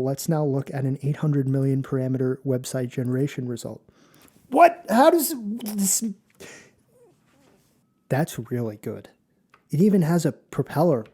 Let's now look at an 800 million parameter website generation result. What? How does this? That's really good. It even has a propeller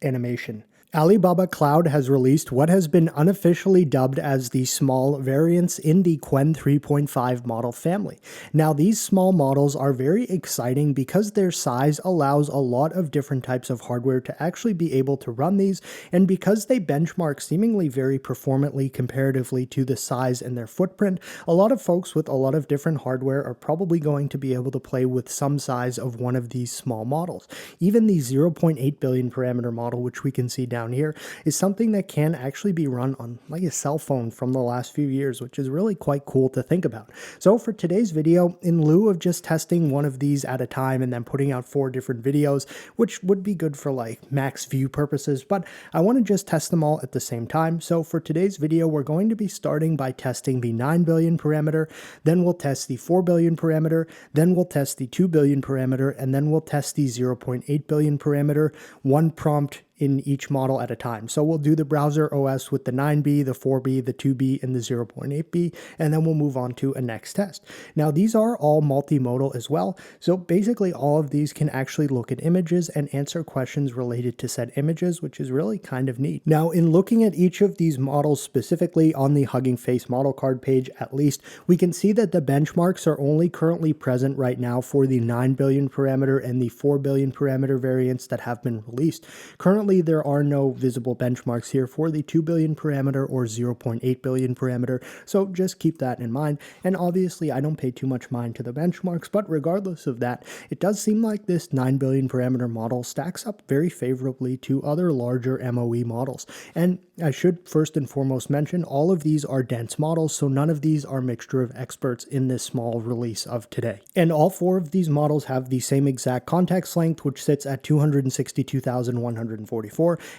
animation. Alibaba Cloud has released what has been unofficially dubbed as the small variants in the Qwen3.5 model family. Now, these small models are very exciting because their size allows a lot of different types of hardware to actually be able to run these, and because they benchmark seemingly very performantly comparatively to the size and their footprint, a lot of folks with a lot of different hardware are probably going to be able to play with some size of one of these small models. Even the 0.8 billion parameter model, which we can see down here, is something that can actually be run on like a cell phone from the last few years, which is really quite cool to think about. So for today's video, in lieu of just testing one of these at a time and then putting out 4 different videos, which would be good for like max view purposes, but I want to just test them all at the same time. So for today's video, we're going to be starting by testing the 9 billion parameter, then we'll test the 4 billion parameter, then we'll test the 2 billion parameter, and then we'll test the 0.8 billion parameter, one prompt in each model at a time. So we'll do the browser OS with the 9B, the 4B, the 2B, and the 0.8B, and then we'll move on to a next test. Now, these are all multimodal as well. So basically all of these can actually look at images and answer questions related to said images, which is really kind of neat. Now, in looking at each of these models specifically on the Hugging Face model card page, at least, we can see that the benchmarks are only currently present right now for the 9 billion parameter and the 4 billion parameter variants that have been released. Currently, there are no visible benchmarks here for the 2 billion parameter or 0.8 billion parameter, so just keep that in mind. And obviously, I don't pay too much mind to the benchmarks, but regardless of that, it does seem like this 9 billion parameter model stacks up very favorably to other larger MOE models. And I should first and foremost mention, all of these are dense models, so none of these are mixture of experts in this small release of today. And all 4 of these models have the same exact context length, which sits at 262,144.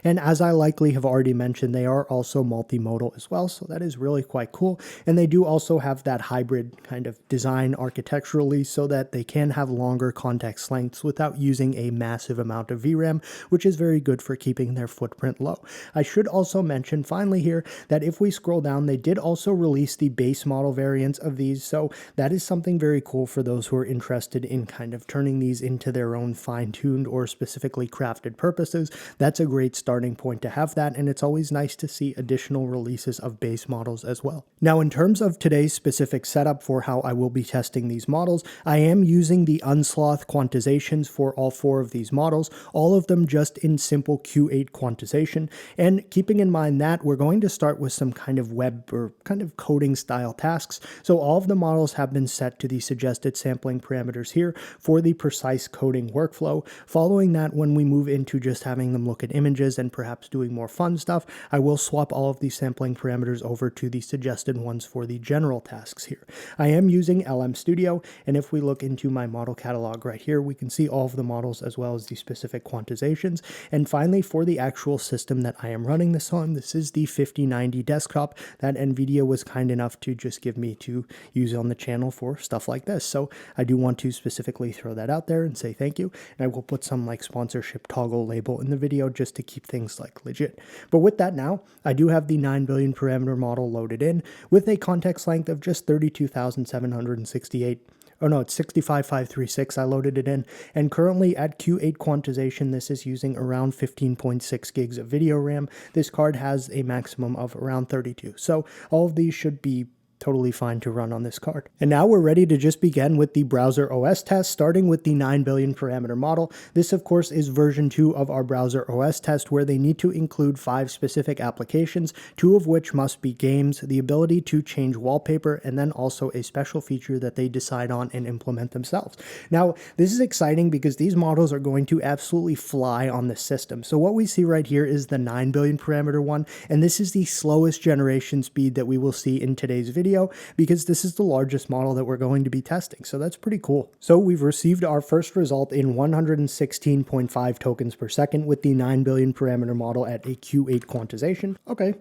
And as I likely have already mentioned, they are also multimodal as well, so that is really quite cool. And they do also have that hybrid kind of design architecturally so that they can have longer context lengths without using a massive amount of VRAM, which is very good for keeping their footprint low. I should also mention finally here that if we scroll down, they did also release the base model variants of these, so that is something very cool for those who are interested in kind of turning these into their own fine-tuned or specifically crafted purposes. That's a great starting point to have that, and it's always nice to see additional releases of base models as well. Now, in terms of today's specific setup for how I will be testing these models, I am using the unsloth quantizations for all 4 of these models, all of them just in simple Q8 quantization, and keeping in mind that we're going to start with some kind of web or kind of coding style tasks. So all of the models have been set to the suggested sampling parameters here for the precise coding workflow. Following that, when we move into just having them look at images and perhaps doing more fun stuff, I will swap all of these sampling parameters over to the suggested ones for the general tasks here. I am using LM Studio, and if we look into my model catalog right here, we can see all of the models as well as the specific quantizations. And finally, for the actual system that I am running this on, this is the 5090 desktop that NVIDIA was kind enough to just give me to use on the channel for stuff like this. So I do want to specifically throw that out there and say thank you, and I will put some like sponsorship toggle label in the video just to keep things like legit. But with that now, I do have the 9 billion parameter model loaded in with a context length of just 32,768. Oh no, it's 65,536 I loaded it in, and currently at Q8 quantization, this is using around 15.6 gigs of video RAM. This card has a maximum of around 32, so all of these should be totally fine to run on this card. And now we're ready to just begin with the browser OS test, starting with the 9 billion parameter model. This, of course, is version 2 of our browser OS test, where they need to include 5 specific applications, 2 of which must be games, the ability to change wallpaper, and then also a special feature that they decide on and implement themselves. Now, this is exciting because these models are going to absolutely fly on the system. So what we see right here is the 9 billion parameter one, and this is the slowest generation speed that we will see in today's video, because this is the largest model that we're going to be testing. So that's pretty cool. So we've received our first result in 116.5 tokens per second with the 9 billion parameter model at a Q8 quantization. Okay,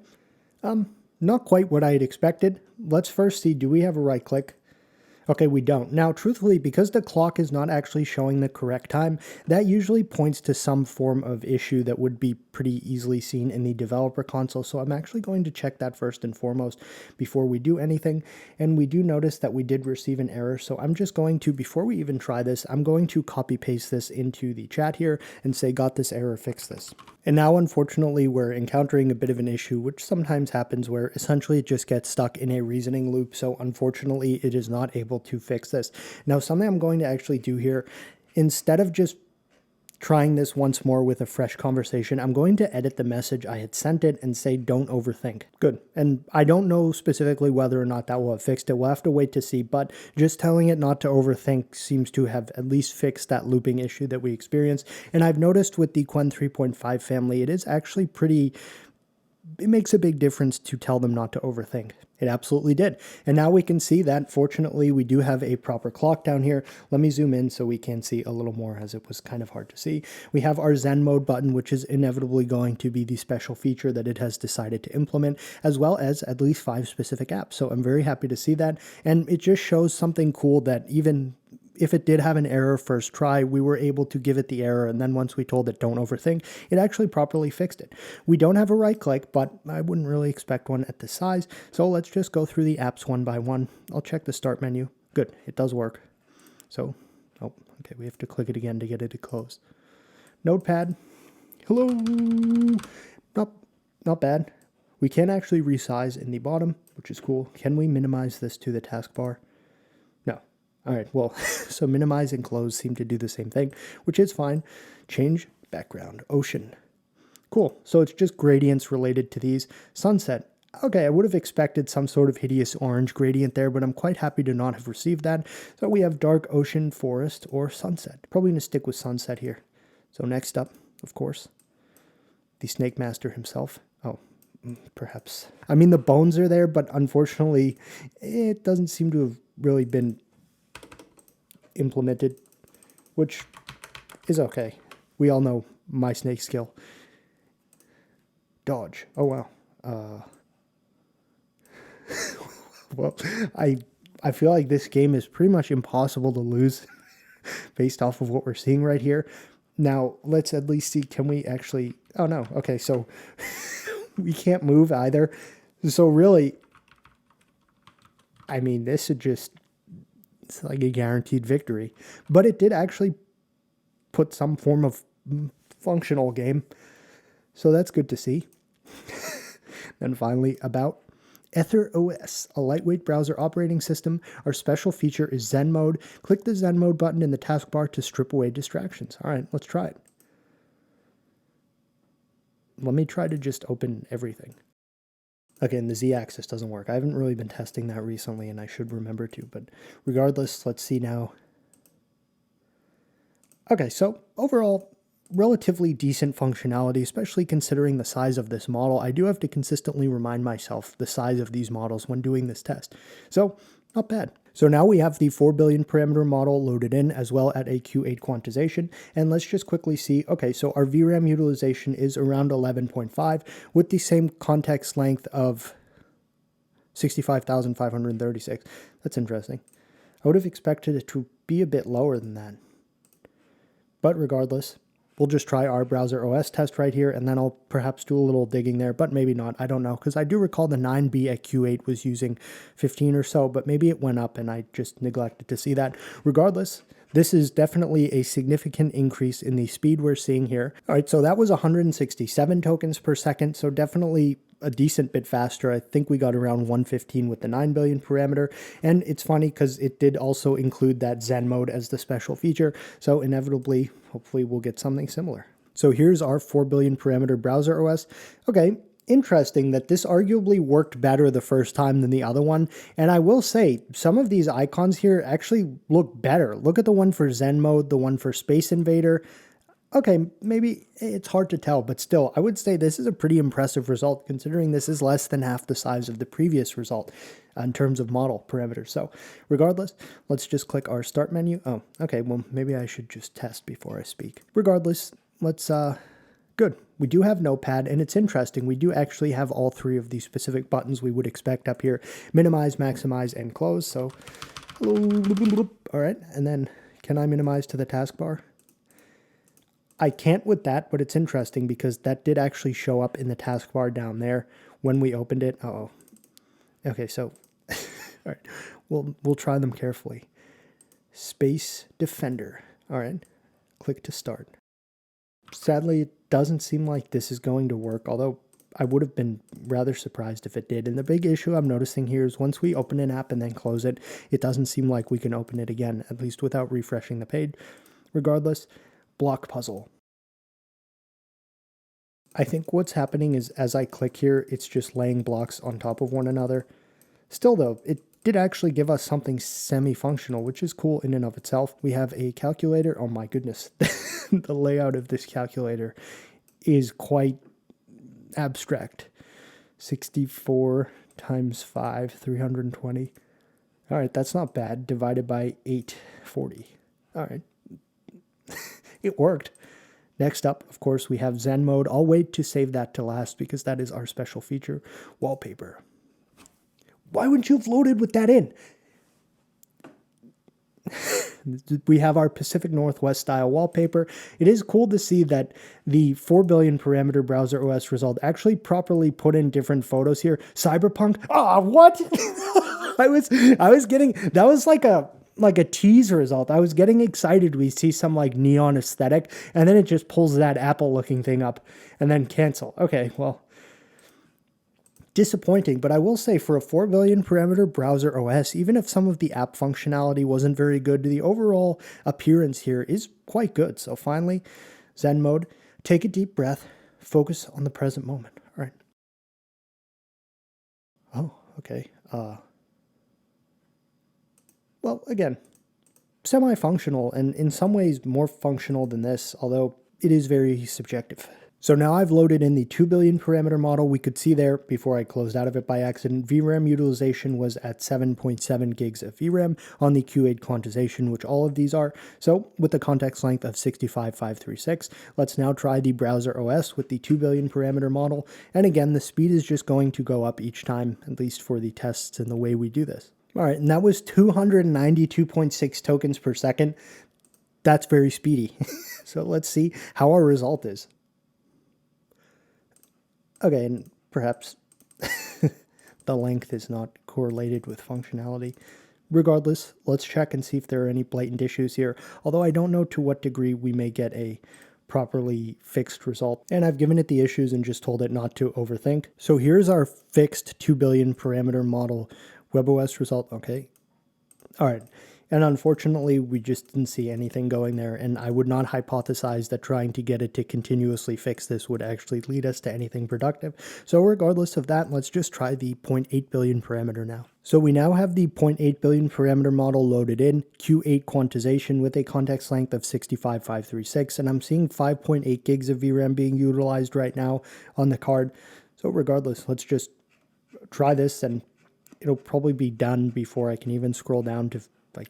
not quite what I had expected. Let's first see, do we have a right click? Okay, we don't. Now, truthfully, because the clock is not actually showing the correct time, that usually points to some form of issue that would be pretty easily seen in the developer console. So I'm actually going to check that first and foremost before we do anything. And we do notice that we did receive an error. So I'm just going to, before we even try this, I'm going to copy paste this into the chat here and say, got this error, fix this. And now, unfortunately, we're encountering a bit of an issue, which sometimes happens where essentially it just gets stuck in a reasoning loop. So unfortunately, it is not able to fix this. Now, something I'm going to actually do here, instead of just trying this once more with a fresh conversation, I'm going to edit the message I had sent it and say, don't overthink. Good. And I don't know specifically whether or not that will have fixed it. We'll have to wait to see, but just telling it not to overthink seems to have at least fixed that looping issue that we experienced. And I've noticed with the Qwen3.5 family, it is actually pretty... It makes a big difference to tell them not to overthink. It absolutely did. And now we can see that, fortunately, we do have a proper clock down here. Let me zoom in so we can see a little more, as it was kind of hard to see. We have our Zen mode button, which is inevitably going to be the special feature that it has decided to implement, as well as at least 5 specific apps. So I'm very happy to see that. And it just shows something cool that even if it did have an error first try, we were able to give it the error, and then once we told it don't overthink, it actually properly fixed it. We don't have a right click, but I wouldn't really expect one at this size, so let's just go through the apps one by one. I'll check the start menu. Good, it does work. So, oh, okay, we have to click it again to get it to close. Notepad, hello, not bad. We can actually resize in the bottom, which is cool. Can we minimize this to the taskbar? No. All right, well, so minimize and close seem to do the same thing, which is fine. Change background, ocean. Cool, so it's just gradients related to these. Sunset. Okay, I would have expected some sort of hideous orange gradient there, but I'm quite happy to not have received that. So we have dark ocean, forest, or sunset. Probably going to stick with sunset here. So next up, of course, the Snake Master himself. Oh, perhaps. I mean, the bones are there, but unfortunately, it doesn't seem to have really been implemented, which is okay. We all know my snake skill. Dodge. Oh, wow. Well, I feel like this game is pretty much impossible to lose based off of what we're seeing right here. Now, let's at least see, can we actually... Oh, no. Okay, so we can't move either. So really, I mean, this is just... It's like a guaranteed victory. But it did actually put some form of functional game. So that's good to see. Then finally, about Ether OS, a lightweight browser operating system. Our special feature is Zen mode. Click the Zen mode button in the taskbar to strip away distractions. All right, let's try it. Let me try to just open everything. Okay, and the Z-axis doesn't work. I haven't really been testing that recently, and I should remember to, but regardless, let's see now. Okay, so overall, relatively decent functionality, especially considering the size of this model. I do have to consistently remind myself the size of these models when doing this test. So, not bad. So now we have the 4 billion parameter model loaded in, as well as a Q8 quantization. And let's just quickly see, okay, so our VRAM utilization is around 11.5 with the same context length of 65,536. That's interesting. I would have expected it to be a bit lower than that. But regardless, we'll just try our browser OS test right here, and then I'll perhaps do a little digging there, but maybe not. I don't know, because I do recall the 9B at Q8 was using 15 or so, but maybe it went up and I just neglected to see that. Regardless, this is definitely a significant increase in the speed we're seeing here. All right, so that was 167 tokens per second, so definitely a decent bit faster. I think we got around 115 with the 9 billion parameter. And it's funny because it did also include that Zen mode as the special feature. So inevitably, hopefully we'll get something similar. So here's our 4 billion parameter browser OS. Okay, interesting that this arguably worked better the first time than the other one. And I will say, some of these icons here actually look better. Look at the one for Zen mode, the one for Space Invader. Okay, maybe it's hard to tell, but still, I would say this is a pretty impressive result considering this is less than half the size of the previous result in terms of model parameters. So regardless, let's just click our start menu. Oh, okay, well, maybe I should just test before I speak. Regardless, let's, good. We do have Notepad, and it's interesting. We do actually have all 3 of these specific buttons we would expect up here. Minimize, maximize, and close. So All right, and then can I minimize to the taskbar? I can't with that, but it's interesting because that did actually show up in the taskbar down there when we opened it. Uh-oh. Okay, so all right, we'll try them carefully. Space Defender. All right, click to start. Sadly, it doesn't seem like this is going to work, although I would have been rather surprised if it did. And the big issue I'm noticing here is once we open an app and then close it, it doesn't seem like we can open it again, at least without refreshing the page. Regardless, block puzzle. I think what's happening is as I click here, it's just laying blocks on top of one another. Still though, it did actually give us something semi-functional, which is cool in and of itself. We have a calculator. Oh my goodness. The layout of this calculator is quite abstract. 64 times 5, 320. All right, that's not bad. Divided by 840. All right. It worked. Next up, of course, we have Zen mode. I'll wait to save that to last because that is our special feature. Wallpaper. Why wouldn't you have loaded with that in? We have our Pacific Northwest style wallpaper. It is cool to see that the 4 billion parameter browser OS result actually properly put in different photos here. Cyberpunk. Ah, what? I was getting, that was like a tease result. I was getting excited. We see some like neon aesthetic, and then it just pulls that Apple looking thing up and then cancel. Okay, well, disappointing, but I will say for a 4 billion parameter browser OS, even if some of the app functionality wasn't very good, the overall appearance here is quite good. So finally, Zen mode, take a deep breath, focus on the present moment. All right. Oh, okay. Well, again, semi-functional and in some ways more functional than this, although it is very subjective. So now I've loaded in the 2 billion parameter model. We could see there, before I closed out of it by accident, VRAM utilization was at 7.7 gigs of VRAM on the Q8 quantization, which all of these are. So with the context length of 65,536, let's now try the browser OS with the 2 billion parameter model. And again, the speed is just going to go up each time, at least for the tests and the way we do this. All right, and that was 292.6 tokens per second. That's very speedy. So let's see how our result is. Okay, and perhaps the length is not correlated with functionality. Regardless, let's check and see if there are any blatant issues here, although I don't know to what degree we may get a properly fixed result. And I've given it the issues and just told it not to overthink. So here's our fixed 2 billion parameter model WebOS result. Okay. All right. And unfortunately, we just didn't see anything going there, and I would not hypothesize that trying to get it to continuously fix this would actually lead us to anything productive. So regardless of that, let's just try the 0.8 billion parameter now. So we now have the 0.8 billion parameter model loaded in, Q8 quantization with a context length of 65,536, and I'm seeing 5.8 gigs of VRAM being utilized right now on the card. So regardless, let's just try this, and it'll probably be done before I can even scroll down to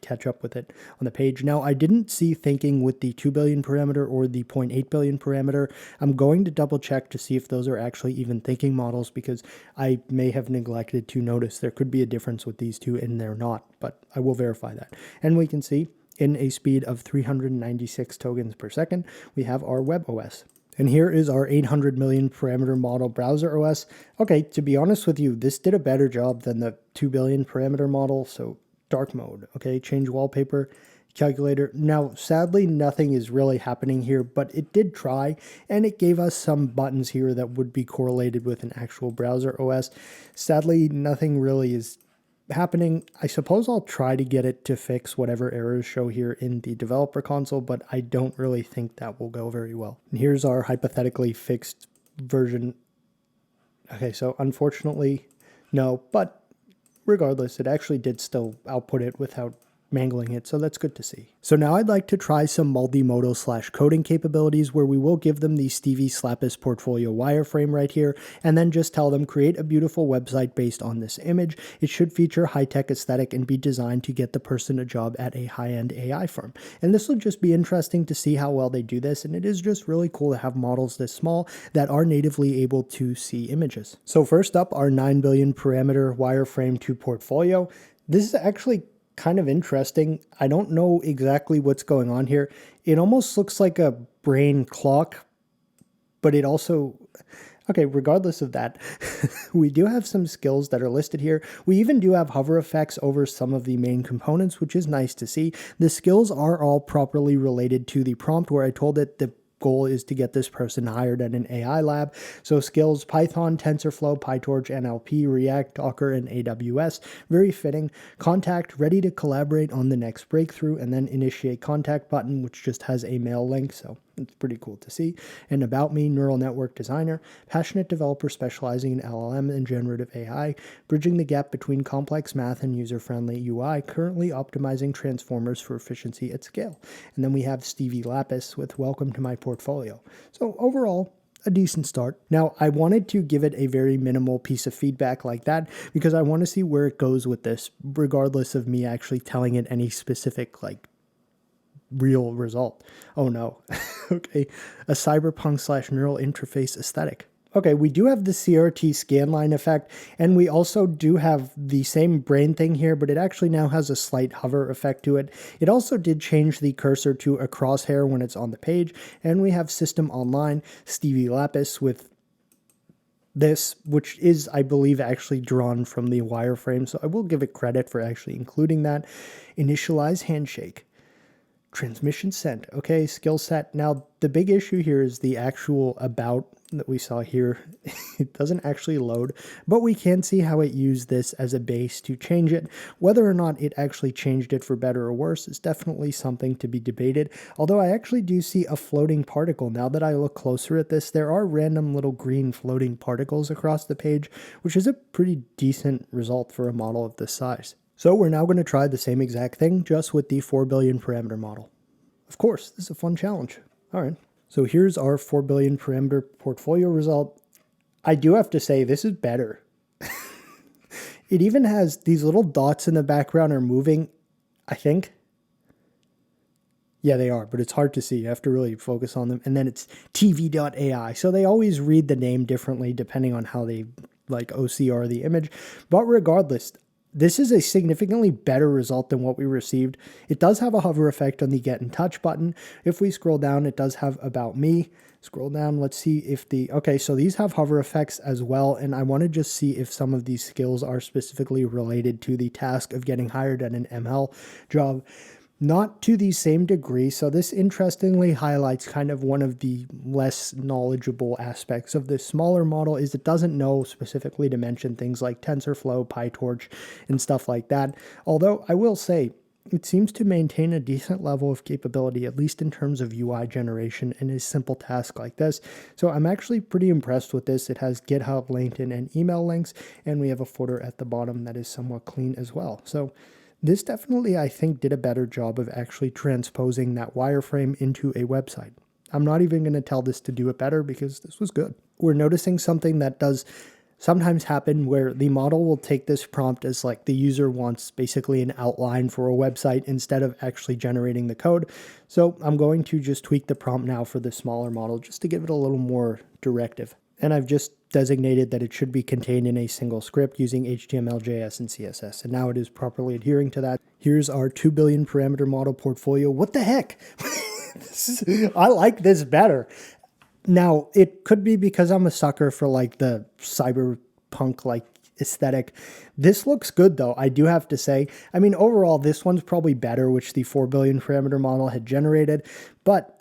catch up with it on the page. Now, I didn't see thinking with the 2 billion parameter or the 0.8 billion parameter. I'm going to double check to see if those are actually even thinking models, because I may have neglected to notice there could be a difference with these two and they're not, but I will verify that. And we can see in a speed of 396 tokens per second, we have our WebOS. And here is our 800 million parameter model browser OS. Okay, to be honest with you, this did a better job than the 2 billion parameter model, so dark mode, okay, change wallpaper, calculator. Now, sadly, nothing is really happening here, but it did try, and it gave us some buttons here that would be correlated with an actual browser OS. Sadly, nothing really is happening. I suppose I'll try to get it to fix whatever errors show here in the developer console, but I don't really think that will go very well. And here's our hypothetically fixed version. Okay, so unfortunately, no, but regardless, it actually did still output it without mangling it, so that's good to see. So now I'd like to try some multimodal / coding capabilities where we will give them the Stevie Slappis portfolio wireframe right here, and then just tell them create a beautiful website based on this image. It should feature high-tech aesthetic and be designed to get the person a job at a high-end AI firm. And this will just be interesting to see how well they do this, and it is just really cool to have models this small that are natively able to see images. So first up, our 9 billion parameter wireframe to portfolio. This is actually kind of interesting. I don't know exactly what's going on here. It almost looks like a brain clock, but it also... Okay, regardless of that, we do have some skills that are listed here. We even do have hover effects over some of the main components, which is nice to see. The skills are all properly related to the prompt where I told it the goal is to get this person hired at an AI lab. So skills, Python, TensorFlow, PyTorch, NLP, React, Docker, and AWS. Very fitting. Contact, ready to collaborate on the next breakthrough, and then initiate contact button, which just has a mail link. So it's pretty cool to see. And about me, neural network designer, passionate developer specializing in LLM and generative AI, bridging the gap between complex math and user-friendly UI, currently optimizing transformers for efficiency at scale. And then we have Stevie Lapis with welcome to my portfolio. So overall, a decent start. Now, I wanted to give it a very minimal piece of feedback like that because I want to see where it goes with this, regardless of me actually telling it any specific, like, real result. Oh no. Okay. A cyberpunk / neural interface aesthetic. Okay, we do have the CRT scanline effect, and we also do have the same brain thing here, but it actually now has a slight hover effect to it. It also did change the cursor to a crosshair when it's on the page, and we have System Online, Stevie Lapis with this, which is, I believe, actually drawn from the wireframe, so I will give it credit for actually including that. Initialize handshake. Transmission sent. Okay, skill set. Now, the big issue here is the actual about that we saw here. It doesn't actually load, but we can see how it used this as a base to change it. Whether or not it actually changed it for better or worse is definitely something to be debated. Although I actually do see a floating particle. Now that I look closer at this, there are random little green floating particles across the page, which is a pretty decent result for a model of this size. So we're now going to try the same exact thing, just with the 4 billion parameter model. Of course, this is a fun challenge. All right, so here's our 4 billion parameter portfolio result. I do have to say, this is better. It even has these little dots in the background are moving, I think. Yeah, they are, but it's hard to see. You have to really focus on them. And then it's TV.ai. So they always read the name differently depending on how they like OCR the image. But regardless, this is a significantly better result than what we received. It does have a hover effect on the Get in Touch button. If we scroll down, it does have About Me. Scroll down, let's see if okay, so these have hover effects as well, and I want to just see if some of these skills are specifically related to the task of getting hired at an ML job. Not to the same degree, so this interestingly highlights kind of one of the less knowledgeable aspects of this smaller model is it doesn't know specifically to mention things like TensorFlow, PyTorch, and stuff like that. Although I will say, it seems to maintain a decent level of capability, at least in terms of UI generation in a simple task like this. So I'm actually pretty impressed with this. It has GitHub, LinkedIn, and email links, and we have a footer at the bottom that is somewhat clean as well. So this definitely, I think, did a better job of actually transposing that wireframe into a website. I'm not even going to tell this to do it better because this was good. We're noticing something that does sometimes happen where the model will take this prompt as like the user wants basically an outline for a website instead of actually generating the code. So I'm going to just tweak the prompt now for the smaller model just to give it a little more directive. And I've just designated that it should be contained in a single script using HTML, JS, and CSS. And now it is properly adhering to that. Here's our 2 billion parameter model portfolio. What the heck? I like this better. Now, it could be because I'm a sucker for like the cyberpunk like aesthetic. This looks good though, I do have to say. I mean, overall, this one's probably better, which the 4 billion parameter model had generated, but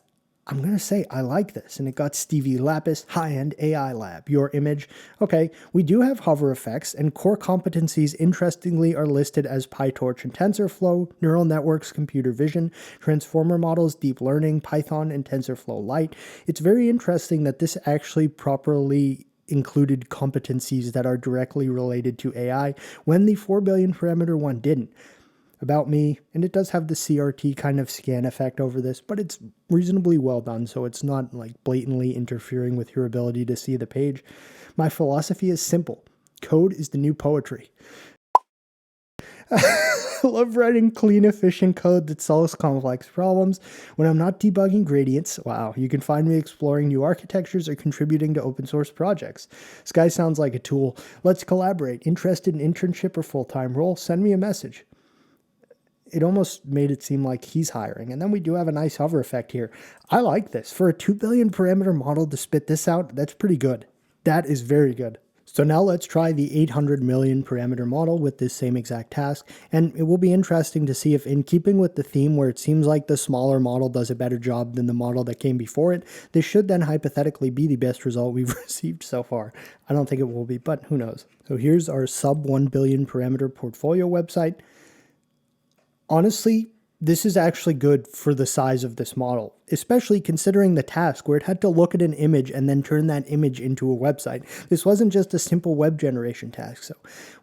I'm going to say I like this, and it got Stevie Lapis, high-end AI lab, your image. Okay, we do have hover effects, and core competencies, interestingly, are listed as PyTorch and TensorFlow, neural networks, computer vision, transformer models, deep learning, Python, and TensorFlow Lite. It's very interesting that this actually properly included competencies that are directly related to AI, when the 4 billion parameter one didn't. About Me, and it does have the CRT kind of scan effect over this, but it's reasonably well done, so it's not like blatantly interfering with your ability to see the page. My philosophy is simple. Code is the new poetry. I love writing clean, efficient code that solves complex problems. When I'm not debugging gradients, wow, you can find me exploring new architectures or contributing to open source projects. This guy sounds like a tool. Let's collaborate. Interested in internship or full-time role? Send me a message. It almost made it seem like he's hiring. And then we do have a nice hover effect here. I like this. For a 2 billion parameter model to spit this out, that's pretty good. That is very good. So now let's try the 800 million parameter model with this same exact task, and it will be interesting to see if, in keeping with the theme where it seems like the smaller model does a better job than the model that came before it, this should then hypothetically be the best result we've received so far. I don't think it will be, but who knows. So here's our sub 1 billion parameter portfolio website. Honestly, this is actually good for the size of this model, especially considering the task where it had to look at an image and then turn that image into a website. This wasn't just a simple web generation task. So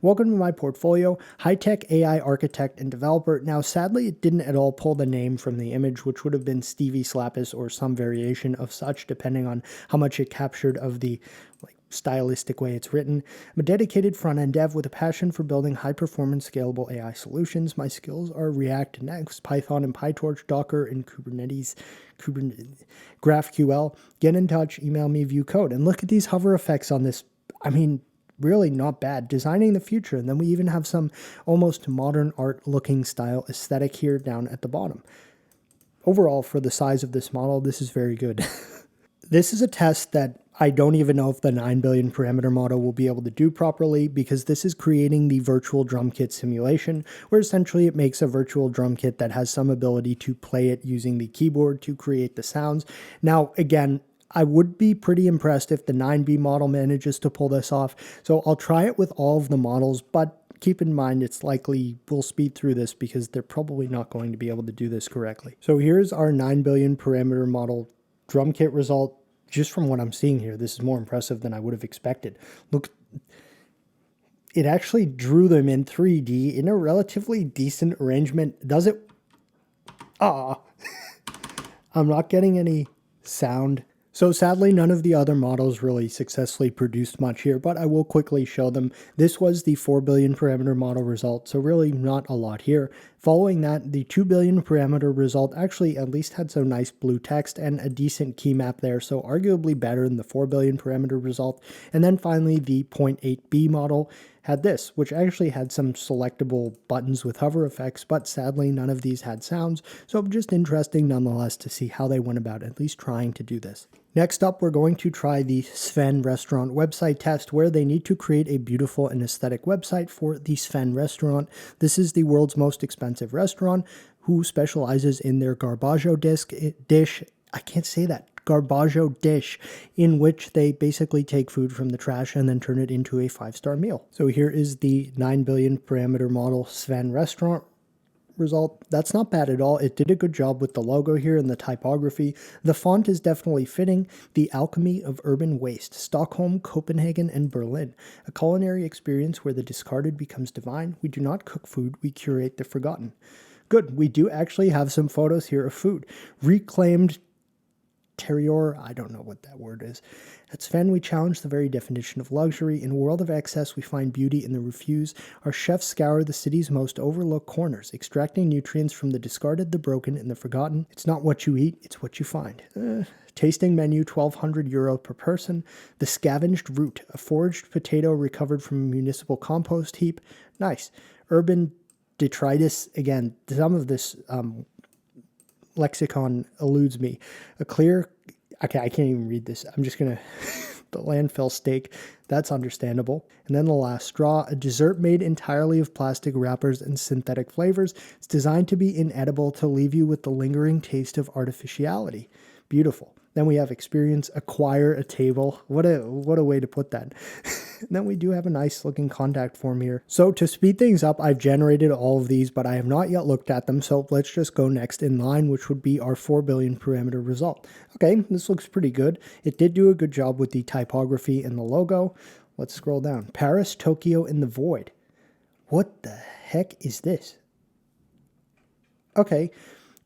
welcome to my portfolio, high-tech AI architect and developer. Now, sadly, it didn't at all pull the name from the image, which would have been Stevie Slappus or some variation of such, depending on how much it captured of the stylistic way it's written. I'm a dedicated front-end dev with a passion for building high-performance scalable AI solutions. My skills are React, Next, Python and PyTorch, Docker and Kubernetes, GraphQL. Get in touch, email me, view code. And look at these hover effects on this. I mean, really not bad. Designing the future. And then we even have some almost modern art looking style aesthetic here down at the bottom. Overall, for the size of this model, this is very good. This is a test that I don't even know if the 9 billion parameter model will be able to do properly, because this is creating the virtual drum kit simulation, where essentially it makes a virtual drum kit that has some ability to play it using the keyboard to create the sounds. Now, again, I would be pretty impressed if the 9B model manages to pull this off. So I'll try it with all of the models, but keep in mind it's likely we'll speed through this because they're probably not going to be able to do this correctly. So here's our 9 billion parameter model drum kit result. Just from what I'm seeing here, this is more impressive than I would have expected. Look, it actually drew them in 3D in a relatively decent arrangement. Does it? I'm not getting any sound. So sadly, none of the other models really successfully produced much here, but I will quickly show them. This was the 4 billion parameter model result, so really not a lot here. Following that, the 2 billion parameter result actually at least had some nice blue text and a decent key map there, so arguably better than the 4 billion parameter result. And then finally, the 0.8B model had this, which actually had some selectable buttons with hover effects, but sadly none of these had sounds, so just interesting nonetheless to see how they went about at least trying to do this. Next up, we're going to try the Sven restaurant website test, where they need to create a beautiful and aesthetic website for the Sven restaurant. This is the world's most expensive restaurant, who specializes in their garbaggio dish. I can't say that. Garbaggio dish, in which they basically take food from the trash and then turn it into a 5-star meal. So here is the 9 billion parameter model Sven restaurant result. That's not bad at all. It did a good job with the logo here and the typography. The font is definitely fitting. The alchemy of urban waste. Stockholm, Copenhagen, and Berlin. A culinary experience where the discarded becomes divine. We do not cook food, we curate the forgotten. Good. We do actually have some photos here of food. Reclaimed Terrier, I don't know what that word is. At Sven, we challenge the very definition of luxury. In a world of excess, we find beauty in the refuse. Our chefs scour the city's most overlooked corners, extracting nutrients from the discarded, the broken, and the forgotten. It's not what you eat, it's what you find. Tasting menu, €1,200 per person. The scavenged root, a foraged potato recovered from a municipal compost heap. Nice. Urban detritus, again, some of this lexicon eludes me. A clear, okay, I can't even read this. I'm just gonna, the landfill steak, that's understandable. And then the last straw, a dessert made entirely of plastic wrappers and synthetic flavors. It's designed to be inedible, to leave you with the lingering taste of artificiality. Beautiful. Then we have experience, acquire a table. What a way to put that. And then we do have a nice looking contact form here. So to speed things up, I've generated all of these, but I have not yet looked at them. So let's just go next in line, which would be our 4 billion parameter result. Okay, this looks pretty good. It did do a good job with the typography and the logo. Let's scroll down. Paris, Tokyo, and the void. What the heck is this? Okay,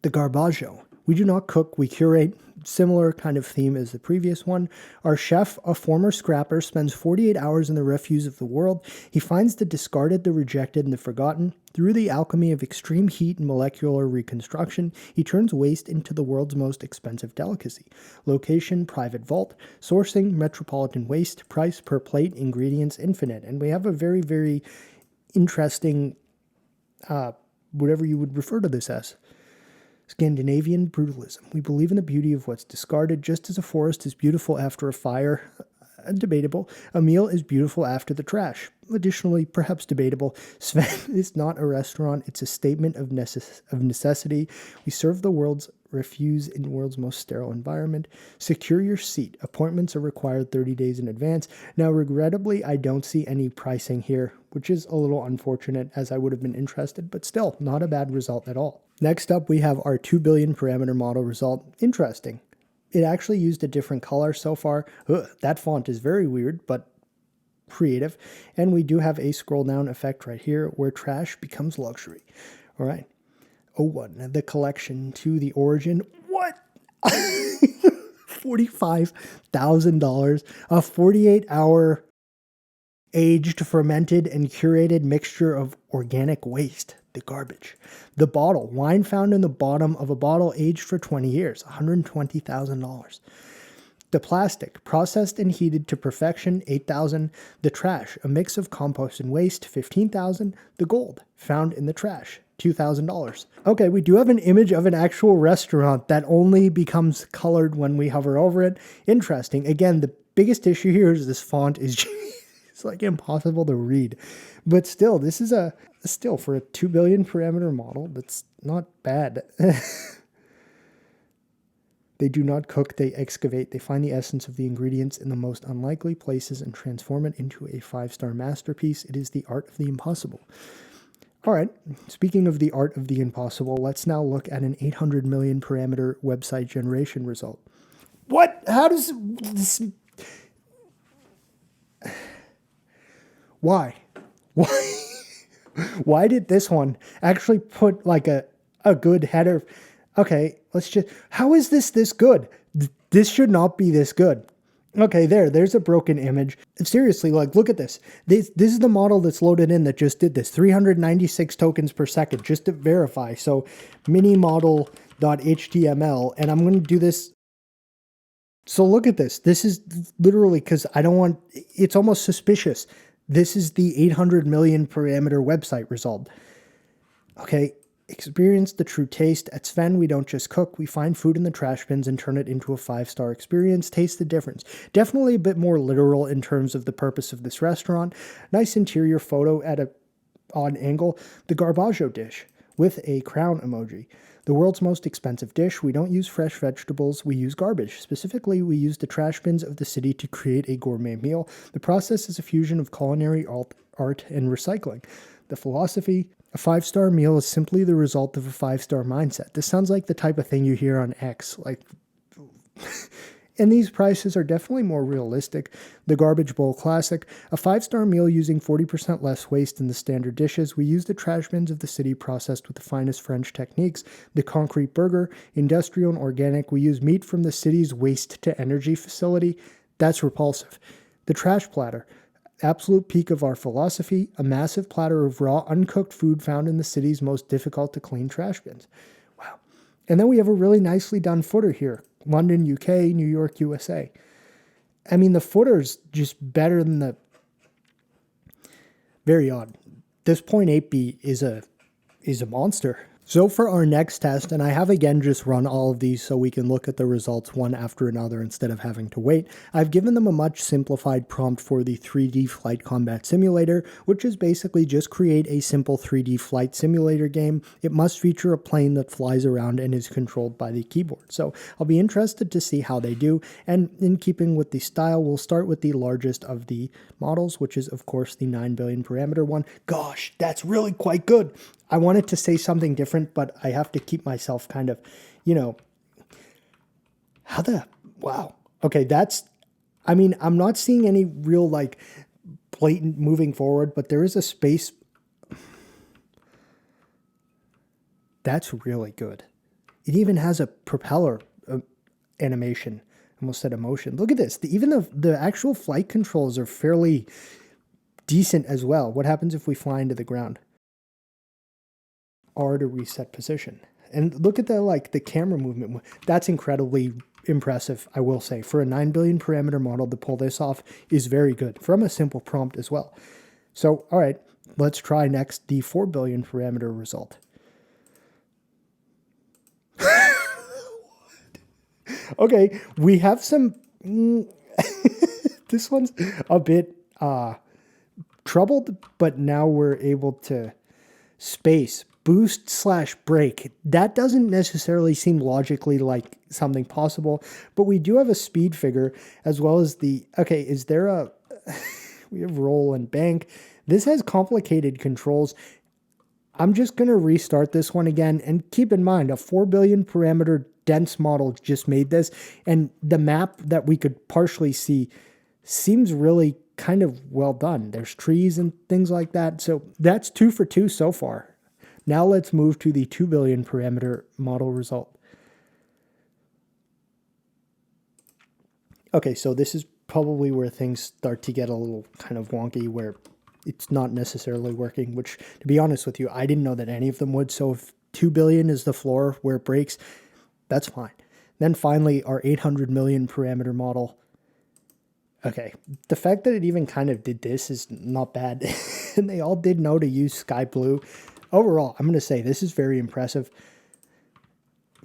the garbaggio. We do not cook, we curate. Similar kind of theme as the previous one. Our chef, a former scrapper, spends 48 hours in the refuse of the world. He finds the discarded, the rejected, and the forgotten. Through the alchemy of extreme heat and molecular reconstruction, he turns waste into the world's most expensive delicacy. Location, private vault. Sourcing, metropolitan waste. Price per plate, ingredients, infinite. And we have a very, very interesting whatever you would refer to this as. Scandinavian brutalism. We believe in the beauty of what's discarded, just as a forest is beautiful after a fire. Debatable. A meal is beautiful after the trash. Additionally, perhaps debatable, Sven is not a restaurant. It's a statement of necessity. We serve the world's refuse in the world's most sterile environment. Secure your seat. Appointments are required 30 days in advance. Now, regrettably, I don't see any pricing here, which is a little unfortunate as I would have been interested, but still not a bad result at all. Next up, we have our 2 billion parameter model result. Interesting. It actually used a different color so far. That font is very weird, but creative. And we do have a scroll down effect right here where trash becomes luxury. All right. 01, the collection to the origin. What? $45,000. A 48-hour aged, fermented, and curated mixture of organic waste. The garbage. The bottle. Wine found in the bottom of a bottle aged for 20 years. $120,000. The plastic. Processed and heated to perfection. $8,000. The trash. A mix of compost and waste. $15,000. The gold. Found in the trash. $2,000. Okay, we do have an image of an actual restaurant that only becomes colored when we hover over it. Interesting. Again, the biggest issue here is this font is it's like impossible to read. But still, this is still for a 2 billion parameter model, that's not bad. They do not cook, they excavate. They find the essence of the ingredients in the most unlikely places and transform it into a 5-star masterpiece. It is the art of the impossible. All right, speaking of the art of the impossible, let's now look at an 800 million parameter website generation result. What? How does this... Why? Why did this one actually put like a good header? Okay, let's just... How is this good? This should not be this good. Okay, there's a broken image. Seriously, like, look at this. This is the model that's loaded in that just did this. 396 tokens per second, just to verify. So, minimodel.html, and I'm going to do this. So look at this. This is literally, because I don't want... It's almost suspicious. This is the 800 million parameter website result. Okay, experience the true taste. At Qwen, we don't just cook. We find food in the trash bins and turn it into a 5-star experience. Taste the difference. Definitely a bit more literal in terms of the purpose of this restaurant. Nice interior photo at an odd angle. The garbaggio dish with a crown emoji. The world's most expensive dish. We don't use fresh vegetables, we use garbage. Specifically, we use the trash bins of the city to create a gourmet meal. The process is a fusion of culinary art and recycling. The philosophy, a 5-star meal is simply the result of a 5-star mindset. This sounds like the type of thing you hear on X, like... And these prices are definitely more realistic. The Garbage Bowl Classic, a 5-star meal using 40% less waste than the standard dishes. We use the trash bins of the city processed with the finest French techniques. The Concrete Burger, industrial and organic. We use meat from the city's waste-to-energy facility. That's repulsive. The Trash Platter, absolute peak of our philosophy, a massive platter of raw, uncooked food found in the city's most difficult-to-clean trash bins. Wow. And then we have a really nicely done footer here. London, UK, New York, USA. I mean, the footer's just better than the... Very odd. This 0.8B is a monster. So for our next test, and I have again just run all of these so we can look at the results one after another instead of having to wait, I've given them a much simplified prompt for the 3D Flight Combat Simulator, which is basically just create a simple 3D flight simulator game. It must feature a plane that flies around and is controlled by the keyboard. So I'll be interested to see how they do, and in keeping with the style, we'll start with the largest of the models, which is of course the 9 billion parameter one. Gosh, that's really quite good. I wanted to say something different, but I have to keep myself kind of, wow. Okay, I'm not seeing any real, like, blatant moving forward, but there is a space. That's really good. It even has a propeller animation. I almost said emotion. Look at this. Even the actual flight controls are fairly decent as well. What happens if we fly into the ground? R to reset position. And look at the camera movement. That's incredibly impressive, I will say. For a 9 billion parameter model to pull this off is very good from a simple prompt as well. So, all right, let's try next the 4 billion parameter result. Okay, we have some... this one's a bit troubled, but now we're able to space boost slash break. That doesn't necessarily seem logically like something possible, but we do have a speed figure as well as the... Okay, is there a... we have roll and bank. This has complicated controls. I'm just going to restart this one again, and keep in mind a 4 billion parameter dense model just made this, and the map that we could partially see seems really kind of well done. There's trees and things like that, so that's 2 for 2 so far. Now let's move to the 2 billion parameter model result. Okay, so this is probably where things start to get a little kind of wonky, where it's not necessarily working, which, to be honest with you, I didn't know that any of them would. So if 2 billion is the floor where it breaks, that's fine. Then finally, our 800 million parameter model. Okay, the fact that it even kind of did this is not bad. And they all did know to use sky blue. Overall, I'm going to say this is very impressive.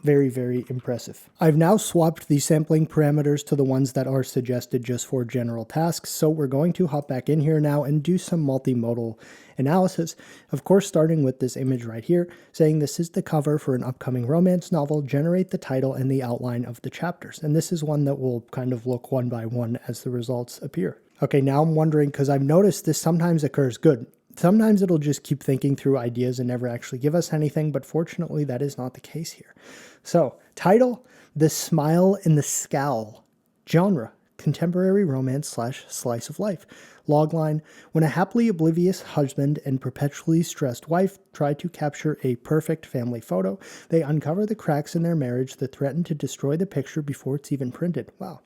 Very, very impressive. I've now swapped the sampling parameters to the ones that are suggested just for general tasks, so we're going to hop back in here now and do some multimodal analysis. Of course, starting with this image right here, saying this is the cover for an upcoming romance novel, generate the title and the outline of the chapters. And this is one that will kind of look one by one as the results appear. Okay, now I'm wondering, because I've noticed this sometimes occurs good. Sometimes it'll just keep thinking through ideas and never actually give us anything, but fortunately that is not the case here. So, title, The Smile and the Scowl. Genre, contemporary romance / slice of life. Logline, when a happily oblivious husband and perpetually stressed wife try to capture a perfect family photo, they uncover the cracks in their marriage that threaten to destroy the picture before it's even printed. Wow.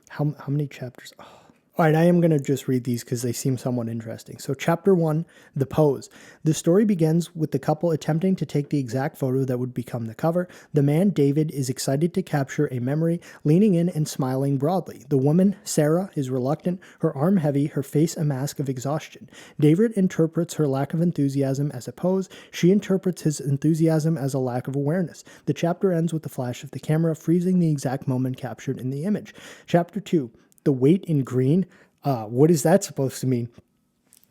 How many chapters? Oh. All right, I am going to just read these because they seem somewhat interesting. So chapter 1, The Pose. The story begins with the couple attempting to take the exact photo that would become the cover. The man, David, is excited to capture a memory, leaning in and smiling broadly. The woman, Sarah, is reluctant, her arm heavy, her face a mask of exhaustion. David interprets her lack of enthusiasm as a pose. She interprets his enthusiasm as a lack of awareness. The chapter ends with the flash of the camera, freezing the exact moment captured in the image. Chapter 2. The weight in green, what is that supposed to mean?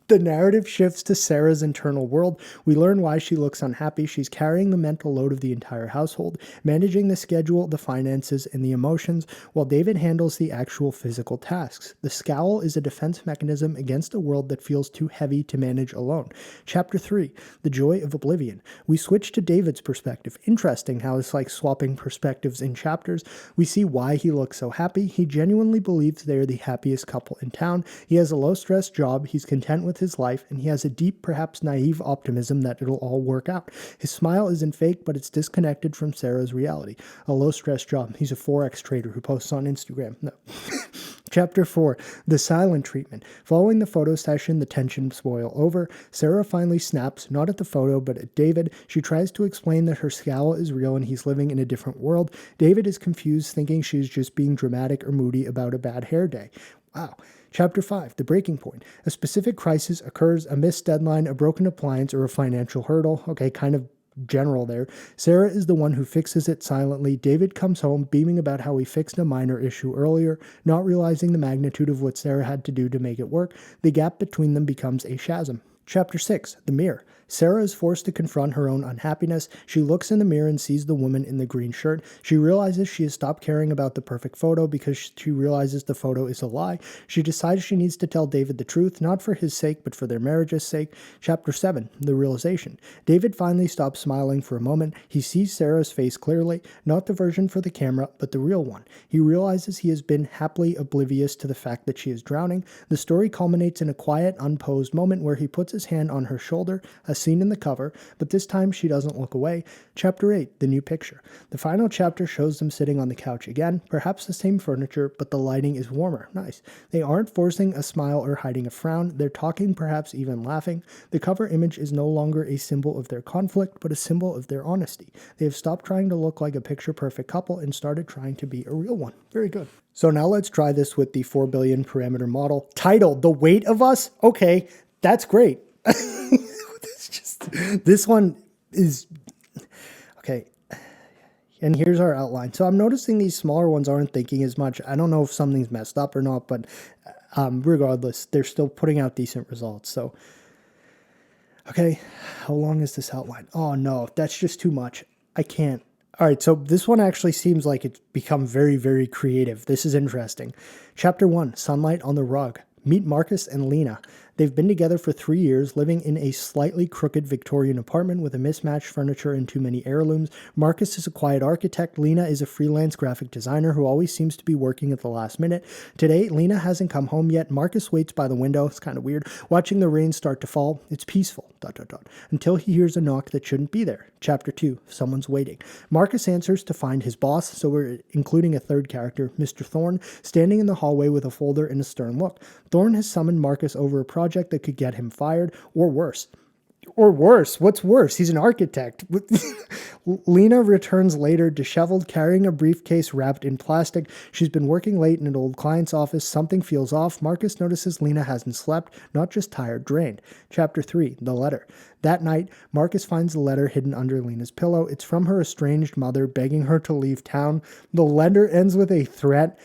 The narrative shifts to Sarah's internal world. We learn why she looks unhappy. She's carrying the mental load of the entire household, managing the schedule, the finances, and the emotions, while David handles the actual physical tasks. The scowl is a defense mechanism against a world that feels too heavy to manage alone. Chapter 3, The Joy of Oblivion. We switch to David's perspective. Interesting how it's like swapping perspectives in chapters. We see why he looks so happy. He genuinely believes they're the happiest couple in town. He has a low-stress job. He's content with his life, and he has a deep, perhaps naive optimism that it'll all work out. His smile isn't fake, but it's disconnected from Sarah's reality. A low-stress job. He's a Forex trader who posts on Instagram. No. Chapter 4, The Silent Treatment. Following the photo session, the tensions boil over. Sarah finally snaps, not at the photo, but at David. She tries to explain that her scowl is real and he's living in a different world. David is confused, thinking she's just being dramatic or moody about a bad hair day. Wow. Chapter 5, The Breaking Point. A specific crisis occurs, a missed deadline, a broken appliance, or a financial hurdle. Okay, kind of general there. Sarah is the one who fixes it silently. David comes home beaming about how he fixed a minor issue earlier, not realizing the magnitude of what Sarah had to do to make it work. The gap between them becomes a chasm. Chapter 6, The Mirror. Sarah is forced to confront her own unhappiness. She looks in the mirror and sees the woman in the green shirt. She realizes she has stopped caring about the perfect photo because she realizes the photo is a lie. She decides she needs to tell David the truth, not for his sake, but for their marriage's sake. Chapter 7, The Realization. David finally stops smiling for a moment. He sees Sarah's face clearly, not the version for the camera, but the real one. He realizes he has been happily oblivious to the fact that she is drowning. The story culminates in a quiet, unposed moment where he puts his hand on her shoulder, a scene in the cover, but this time she doesn't look away. Chapter 8, The New Picture. The final chapter shows them sitting on the couch again, perhaps the same furniture, but the lighting is warmer. Nice. They aren't forcing a smile or hiding a frown. They're talking, perhaps even laughing. The cover image is no longer a symbol of their conflict, but a symbol of their honesty. They have stopped trying to look like a picture-perfect couple and started trying to be a real one. Very good. So now let's try this with the 4 billion parameter model. Title, The Weight of Us? Okay, that's great. This one is okay. And here's our outline. So I'm noticing these smaller ones aren't thinking as much. I don't know if something's messed up or not, but regardless, they're still putting out decent results. So, okay, how long is this outline? Oh no, that's just too much. I can't. All right, so this one actually seems like it's become very, very creative. This is interesting. Chapter 1, Sunlight on the Rug. Meet Marcus and Lena. They've been together for 3 years, living in a slightly crooked Victorian apartment with a mismatched furniture and too many heirlooms. Marcus is a quiet architect. Lena is a freelance graphic designer who always seems to be working at the last minute. Today, Lena hasn't come home yet. Marcus waits by the window. It's kind of weird. Watching the rain start to fall. It's peaceful, ... until he hears a knock that shouldn't be there. Chapter 2, Someone's Waiting. Marcus answers to find his boss, so we're including a third character, Mr. Thorne, standing in the hallway with a folder and a stern look. Thorne has summoned Marcus over a project that could get him fired, or worse. Or worse. What's worse? He's an architect. Lena returns later, disheveled, carrying a briefcase wrapped in plastic. She's been working late in an old client's office. Something feels off. Marcus notices Lena hasn't slept, not just tired, drained. Chapter 3, The Letter. That night, Marcus finds the letter hidden under Lena's pillow. It's from her estranged mother, begging her to leave town. The letter ends with a threat.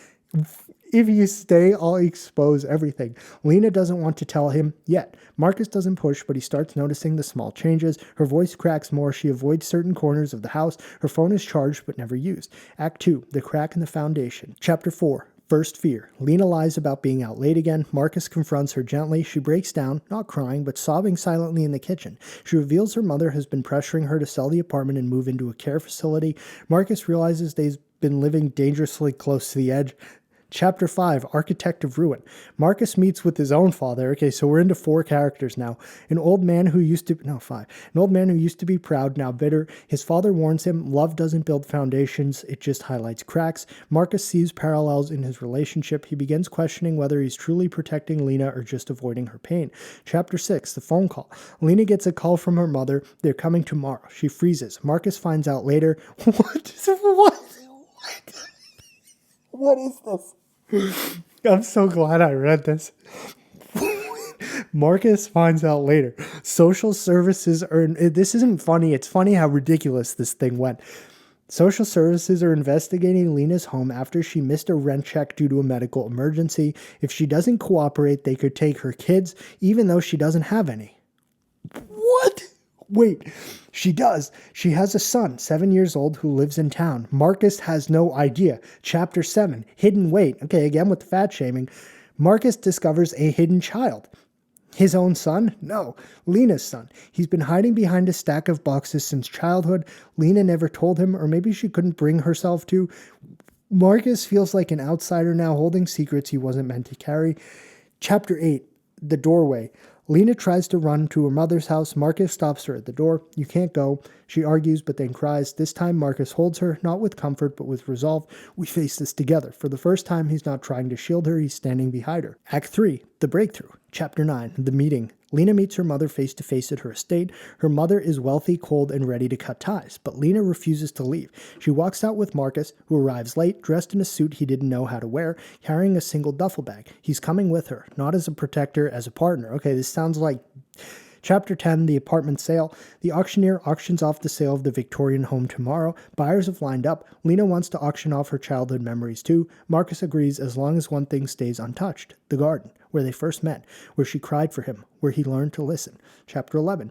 If you stay, I'll expose everything. Lena doesn't want to tell him yet. Marcus doesn't push, but he starts noticing the small changes. Her voice cracks more. She avoids certain corners of the house. Her phone is charged but never used. Act 2, The Crack in the Foundation. Chapter 4, First Fear. Lena lies about being out late again. Marcus confronts her gently. She breaks down, not crying, but sobbing silently in the kitchen. She reveals her mother has been pressuring her to sell the apartment and move into a care facility. Marcus realizes they've been living dangerously close to the edge. Chapter 5, Architect of Ruin. Marcus meets with his own father. Okay, so we're into 4 characters now. An old man who used to... No, 5. An old man who used to be proud, now bitter. His father warns him, love doesn't build foundations, it just highlights cracks. Marcus sees parallels in his relationship. He begins questioning whether he's truly protecting Lena or just avoiding her pain. Chapter 6, The Phone Call. Lena gets a call from her mother. They're coming tomorrow. She freezes. Marcus finds out later. What is this? I'm so glad I read this. Marcus finds out later. Social services are... This isn't funny. It's funny how ridiculous this thing went. Social services are investigating Lena's home after she missed a rent check due to a medical emergency. If she doesn't cooperate, they could take her kids, even though she doesn't have any. What? Wait, she does. She has a son, 7 years old, who lives in town. Marcus has no idea. Chapter 7, Hidden Weight. Okay, again with the fat shaming. Marcus discovers a hidden child. His own son? No, Lena's son. He's been hiding behind a stack of boxes since childhood. Lena never told him, or maybe she couldn't bring herself to. Marcus feels like an outsider now, holding secrets he wasn't meant to carry. Chapter 8, The Doorway. Lena tries to run to her mother's house. Marcus stops her at the door. You can't go. She argues, but then cries. This time, Marcus holds her, not with comfort, but with resolve. We face this together. For the first time, he's not trying to shield her. He's standing behind her. Act 3, The Breakthrough. Chapter 9, The Meeting. Lena meets her mother face to face at her estate. Her mother is wealthy, cold, and ready to cut ties, but Lena refuses to leave. She walks out with Marcus, who arrives late, dressed in a suit he didn't know how to wear, carrying a single duffel bag. He's coming with her, not as a protector, as a partner. Okay, this sounds like... Chapter 10, The Apartment Sale. The auctioneer auctions off the sale of the Victorian home tomorrow. Buyers have lined up. Lena wants to auction off her childhood memories too. Marcus agrees as long as one thing stays untouched. The garden, where they first met, where she cried for him, where he learned to listen. Chapter 11,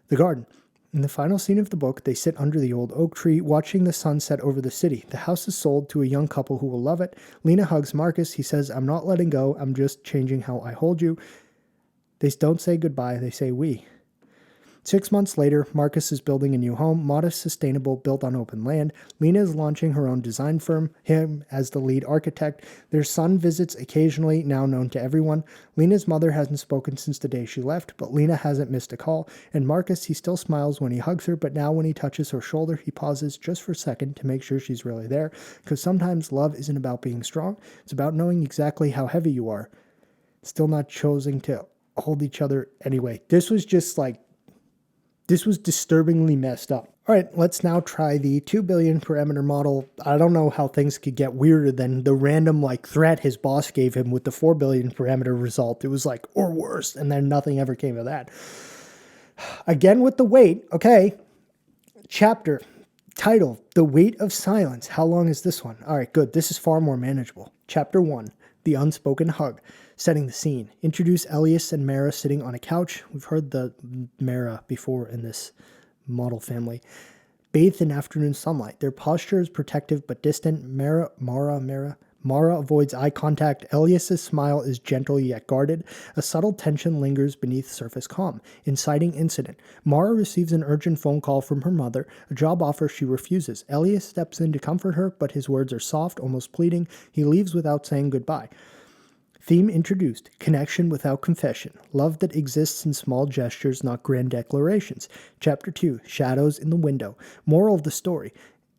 The Garden. In the final scene of the book, they sit under the old oak tree, watching the sunset over the city. The house is sold to a young couple who will love it. Lena hugs Marcus. He says, I'm not letting go. I'm just changing how I hold you. They don't say goodbye, they say we. 6 months later, Marcus is building a new home, modest, sustainable, built on open land. Lena is launching her own design firm, him as the lead architect. Their son visits occasionally, now known to everyone. Lena's mother hasn't spoken since the day she left, but Lena hasn't missed a call. And Marcus, he still smiles when he hugs her, but now when he touches her shoulder, he pauses just for a second to make sure she's really there. Because sometimes love isn't about being strong, it's about knowing exactly how heavy you are. Still not choosing to hold each other anyway. This was disturbingly messed up. All right, let's now try the 2 billion parameter model. I don't know how things could get weirder than the random threat his boss gave him with the 4 billion parameter result. It was or worse, and then nothing ever came of that. Again with the weight, okay. Chapter Title, The Weight of Silence. How long is this one? All right, good. This is far more manageable. Chapter 1, The Unspoken Hug. Setting the scene. Introduce Elias and Mara sitting on a couch. We've heard the Mara before in this model family. Bathed in afternoon sunlight. Their posture is protective but distant. Mara avoids eye contact. Elias's smile is gentle yet guarded. A subtle tension lingers beneath surface calm. Inciting incident. Mara receives an urgent phone call from her mother, a job offer she refuses. Elias steps in to comfort her, but his words are soft, almost pleading. He leaves without saying goodbye. Theme introduced. Connection without confession. Love that exists in small gestures, not grand declarations. Chapter 2. Shadows in the window. Moral of the story.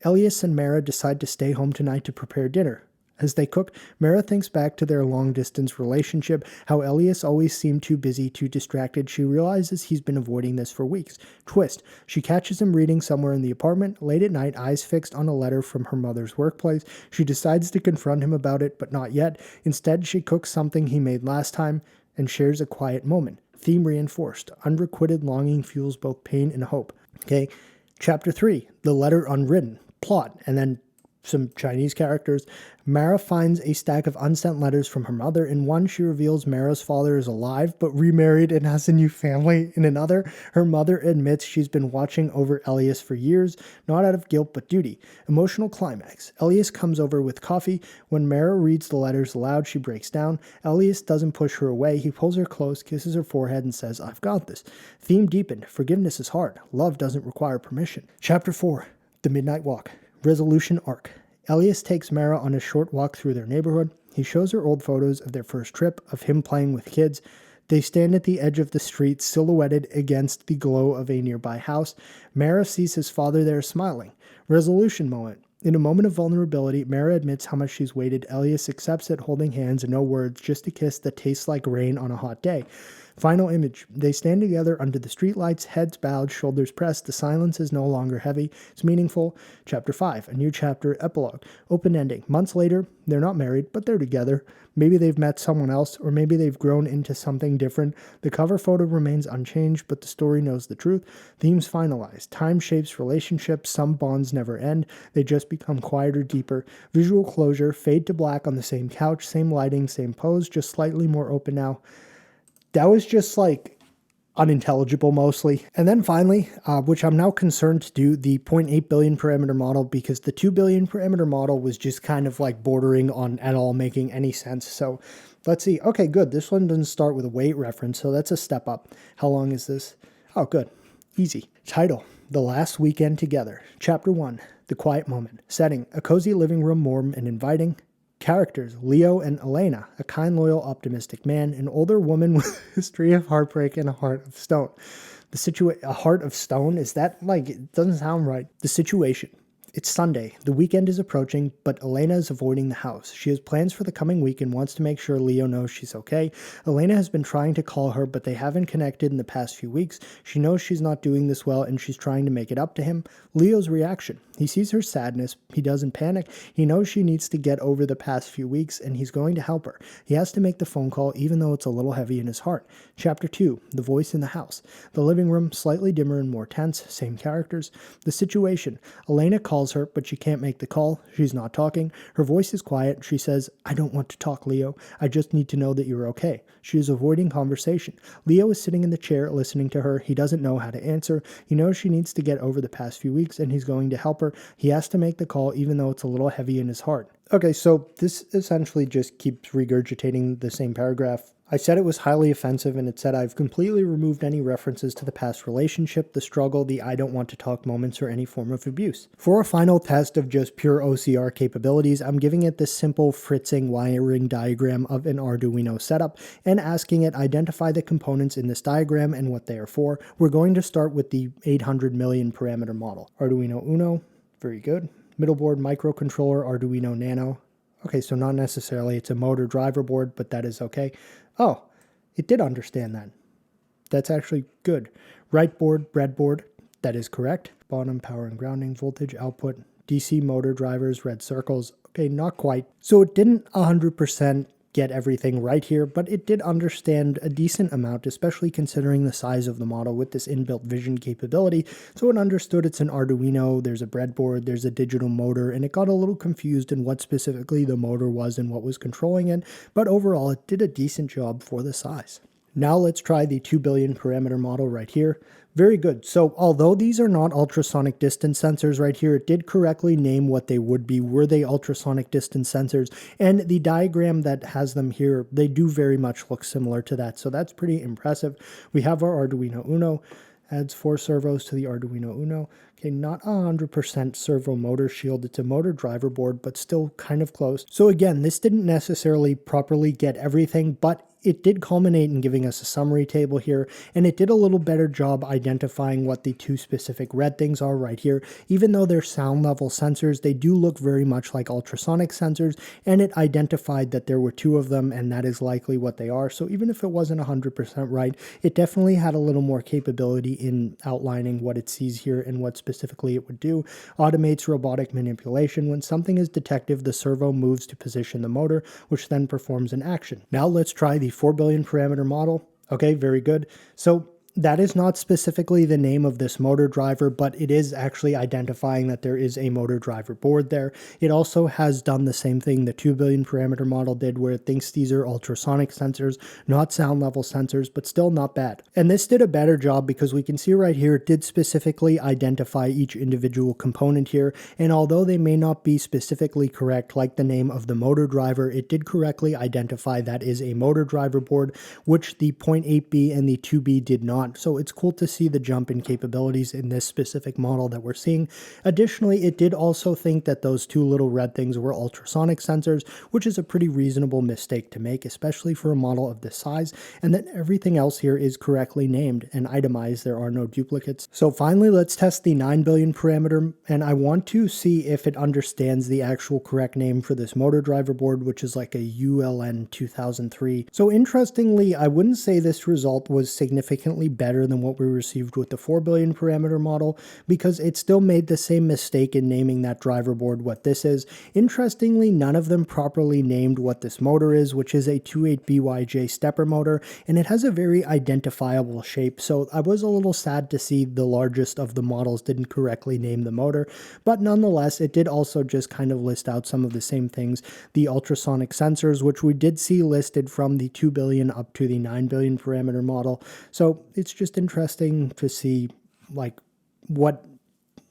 Elias and Mara decide to stay home tonight to prepare dinner. As they cook, Mara thinks back to their long-distance relationship, how Elias always seemed too busy, too distracted. She realizes he's been avoiding this for weeks. Twist. She catches him reading somewhere in the apartment. Late at night, eyes fixed on a letter from her mother's workplace. She decides to confront him about it, but not yet. Instead, she cooks something he made last time and shares a quiet moment. Theme reinforced. Unrequited longing fuels both pain and hope. Okay. Chapter 3. The Letter Unwritten. Plot. And then some Chinese characters. Mara finds a stack of unsent letters from her mother. In one, she reveals Mara's father is alive, but remarried and has a new family. In another, her mother admits she's been watching over Elias for years, not out of guilt but duty. Emotional climax. Elias comes over with coffee. When Mara reads the letters aloud, she breaks down. Elias doesn't push her away. He pulls her close, kisses her forehead, and says, "I've got this." Theme deepened. Forgiveness is hard. Love doesn't require permission. Chapter 4. The Midnight Walk. Resolution arc. Elias takes Mara on a short walk through their neighborhood. He shows her old photos of their first trip, of him playing with kids. They stand at the edge of the street, silhouetted against the glow of a nearby house. Mara sees his father there smiling. Resolution moment. In a moment of vulnerability, Mara admits how much she's waited. Elias accepts it, holding hands and no words, just a kiss that tastes like rain on a hot day. Final image. They stand together under the streetlights, heads bowed, shoulders pressed. The silence is no longer heavy. It's meaningful. Chapter 5. A new chapter. Epilogue. Open ending. Months later, they're not married, but they're together. Maybe they've met someone else, or maybe they've grown into something different. The cover photo remains unchanged, but the story knows the truth. Themes finalized. Time shapes relationships. Some bonds never end. They just become quieter, deeper. Visual closure. Fade to black on the same couch. Same lighting, same pose, just slightly more open now. That was just like unintelligible mostly. And then finally, which I'm now concerned to do, the 0.8 billion parameter model, because the 2 billion parameter model was just kind of like bordering on at all making any sense. So let's see. Okay, good. This one doesn't start with a weight reference, so that's a step up. How long is this? Oh, good. Easy. Title, The Last Weekend Together. Chapter 1, The Quiet Moment. Setting, a cozy living room, warm and inviting. Characters, Leo and Elena, a kind, loyal, optimistic man, an older woman with a history of heartbreak and a heart of stone. A heart of stone? Is that like, it doesn't sound right. The situation. It's Sunday. The weekend is approaching, but Elena is avoiding the house. She has plans for the coming week and wants to make sure Leo knows she's okay. Elena has been trying to call her, but they haven't connected in the past few weeks. She knows she's not doing this well, and she's trying to make it up to him. Leo's reaction. He sees her sadness. He doesn't panic. He knows she needs to get over the past few weeks, and he's going to help her. He has to make the phone call, even though it's a little heavy in his heart. Chapter 2. The Voice in the House. The living room, slightly dimmer and more tense. Same characters. The situation. Elena calls her, but she can't make the call. She's not talking. Her voice is quiet. She says, "I don't want to talk, Leo. I just need to know that you're okay." She is avoiding conversation. Leo is sitting in the chair listening to her. He doesn't know how to answer. He knows she needs to get over the past few weeks, and he's going to help her. He has to make the call, even though it's a little heavy in his heart. Okay, so this essentially just keeps regurgitating the same paragraph. I said it was highly offensive, and it said I've completely removed any references to the past relationship, the struggle, the I don't want to talk moments, or any form of abuse. For a final test of just pure OCR capabilities, I'm giving it this simple fritzing wiring diagram of an Arduino setup and asking it identify the components in this diagram and what they are for. We're going to start with the 800 million parameter model. Arduino Uno, very good. Middle board microcontroller, Arduino Nano. Okay, so not necessarily it's a motor driver board, but that is okay. Oh, it did understand that. That's actually good. Right board, breadboard, that is correct. Bottom, power and grounding, voltage, output, DC motor drivers, red circles. Okay, not quite. So it didn't 100% get everything right here, but it did understand a decent amount, especially considering the size of the model with this inbuilt vision capability. So it understood it's an Arduino, there's a breadboard, there's a digital motor, and it got a little confused in what specifically the motor was and what was controlling it, but overall it did a decent job for the size. Now let's try the 2 billion parameter model right here. Very good. So although these are not ultrasonic distance sensors right here, it did correctly name what they would be were they ultrasonic distance sensors. And the diagram that has them here, they do very much look similar to that. So that's pretty impressive. We have our Arduino Uno. Adds 4 servos to the Arduino Uno. Okay, not 100% servo motor shield. It's a motor driver board, but still kind of close. So again, this didn't necessarily properly get everything, but it did culminate in giving us a summary table here, and it did a little better job identifying what the 2 specific red things are right here. Even though they're sound level sensors, they do look very much like ultrasonic sensors, and it identified that there were 2 of them, and that is likely what they are. So even if it wasn't 100% right, it definitely had a little more capability in outlining what it sees here and what specifically it would do. Automates robotic manipulation. When something is detected, the servo moves to position the motor, which then performs an action. Now let's try the 4 billion parameter model. Okay, very good. So that is not specifically the name of this motor driver, but it is actually identifying that there is a motor driver board there. It also has done the same thing the 2 billion parameter model did, where it thinks these are ultrasonic sensors, not sound level sensors, but still not bad. And this did a better job because we can see right here, it did specifically identify each individual component here. And although they may not be specifically correct, like the name of the motor driver, it did correctly identify that is a motor driver board, which the 0.8B and the 2B did not. So it's cool to see the jump in capabilities in this specific model that we're seeing. Additionally, it did also think that those 2 little red things were ultrasonic sensors, which is a pretty reasonable mistake to make, especially for a model of this size, and that everything else here is correctly named and itemized. There are no duplicates. So finally, let's test the 9 billion parameter, and I want to see if it understands the actual correct name for this motor driver board, which is like a ULN 2003. So interestingly, I wouldn't say this result was significantly better than what we received with the 4 billion parameter model, because it still made the same mistake in naming that driver board what this is. Interestingly, none of them properly named what this motor is, which is a 28BYJ stepper motor, and it has a very identifiable shape. So I was a little sad to see the largest of the models didn't correctly name the motor, but nonetheless, it did also just kind of list out some of the same things. The ultrasonic sensors, which we did see listed from the 2 billion up to the 9 billion parameter model. So it's just interesting to see like what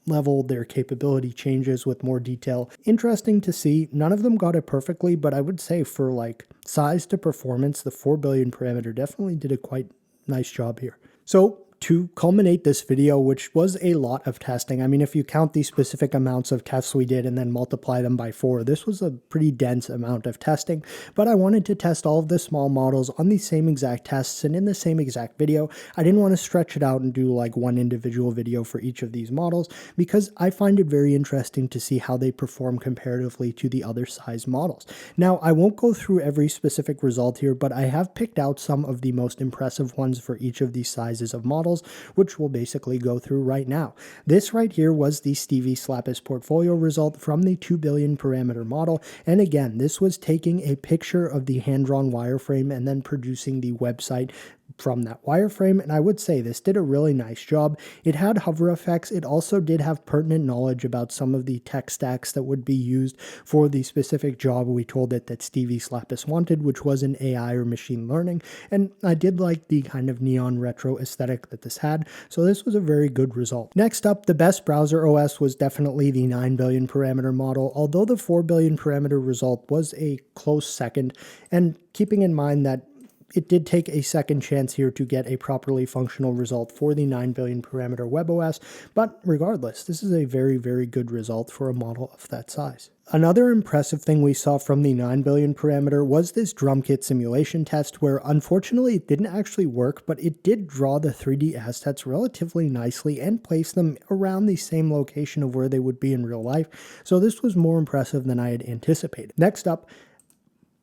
level their capability changes with more detail. Interesting to see. None of them got it perfectly, but I would say for like size to performance, the 4 billion parameter definitely did a quite nice job here. So to culminate this video, which was a lot of testing. I mean, if you count the specific amounts of tests we did and then multiply them by 4, this was a pretty dense amount of testing, but I wanted to test all of the small models on the same exact tests and in the same exact video. I didn't want to stretch it out and do like one individual video for each of these models, because I find it very interesting to see how they perform comparatively to the other size models. Now, I won't go through every specific result here, but I have picked out some of the most impressive ones for each of these sizes of models, which we'll basically go through right now. This right here was the Stevie Slappis portfolio result from the 2 billion parameter model. And again, this was taking a picture of the hand-drawn wireframe and then producing the website from that wireframe, and I would say this did a really nice job. It had hover effects. It also did have pertinent knowledge about some of the tech stacks that would be used for the specific job we told it that Stevie Slappis wanted, which was in AI or machine learning, and I did like the kind of neon retro aesthetic that this had, so this was a very good result. Next up, the best browser OS was definitely the 9 billion parameter model, although the 4 billion parameter result was a close second, and keeping in mind that it did take a second chance here to get a properly functional result for the 9 billion parameter WebOS, but regardless, this is a very, very good result for a model of that size. Another impressive thing we saw from the 9 billion parameter was this drum kit simulation test, where unfortunately it didn't actually work, but it did draw the 3D assets relatively nicely and place them around the same location of where they would be in real life, so this was more impressive than I had anticipated. Next up,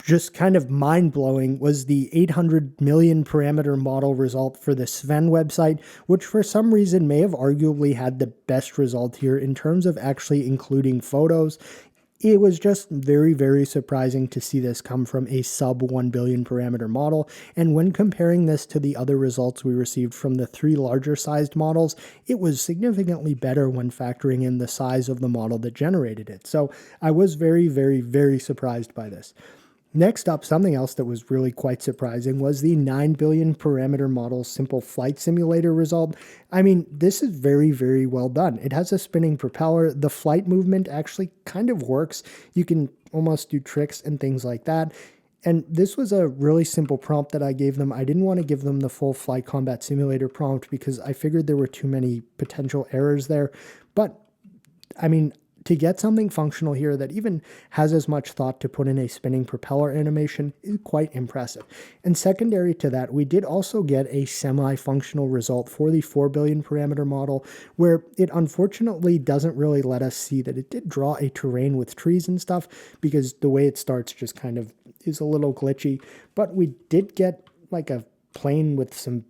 just kind of mind-blowing, was the 800 million parameter model result for the Sven website, which for some reason may have arguably had the best result here in terms of actually including photos. it was just very, very surprising to see this come from a sub 1 billion parameter model. And when comparing this to the other results we received from the 3 larger sized models, it was significantly better when factoring in the size of the model that generated it. So I was very, very, very surprised by this. Next up, something else that was really quite surprising was the 9 billion parameter model simple flight simulator result. I mean, this is very, very well done. It has a spinning propeller. The flight movement actually kind of works. You can almost do tricks and things like that. And this was a really simple prompt that I gave them. I didn't want to give them the full flight combat simulator prompt because I figured there were too many potential errors there. But I mean, to get something functional here that even has as much thought to put in a spinning propeller animation is quite impressive. And secondary to that, we did also get a semi-functional result for the 4 billion parameter model, where it unfortunately doesn't really let us see that it did draw a terrain with trees and stuff, because the way it starts just kind of is a little glitchy. But we did get like a plane with some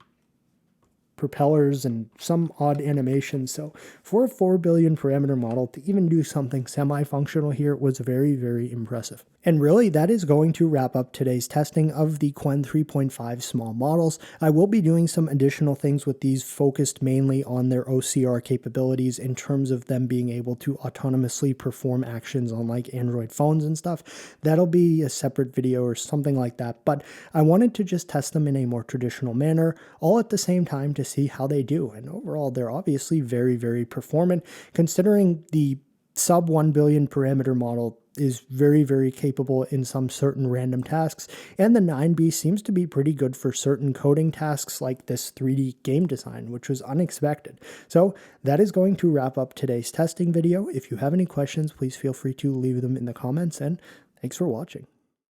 propellers and some odd animation. So for a 4 billion parameter model to even do something semi-functional here was very, very impressive. And really, that is going to wrap up today's testing of the Qwen3.5 small models. I will be doing some additional things with these focused mainly on their OCR capabilities in terms of them being able to autonomously perform actions on like Android phones and stuff. That'll be a separate video or something like that. But I wanted to just test them in a more traditional manner, all at the same time to see how they do. And overall, they're obviously very, very performant, considering the sub 1 billion parameter model is very, very capable in some certain random tasks, and the 9B seems to be pretty good for certain coding tasks like this 3D game design, which was unexpected. So that is going to wrap up today's testing video. If you have any questions, please feel free to leave them in the comments, and thanks for watching.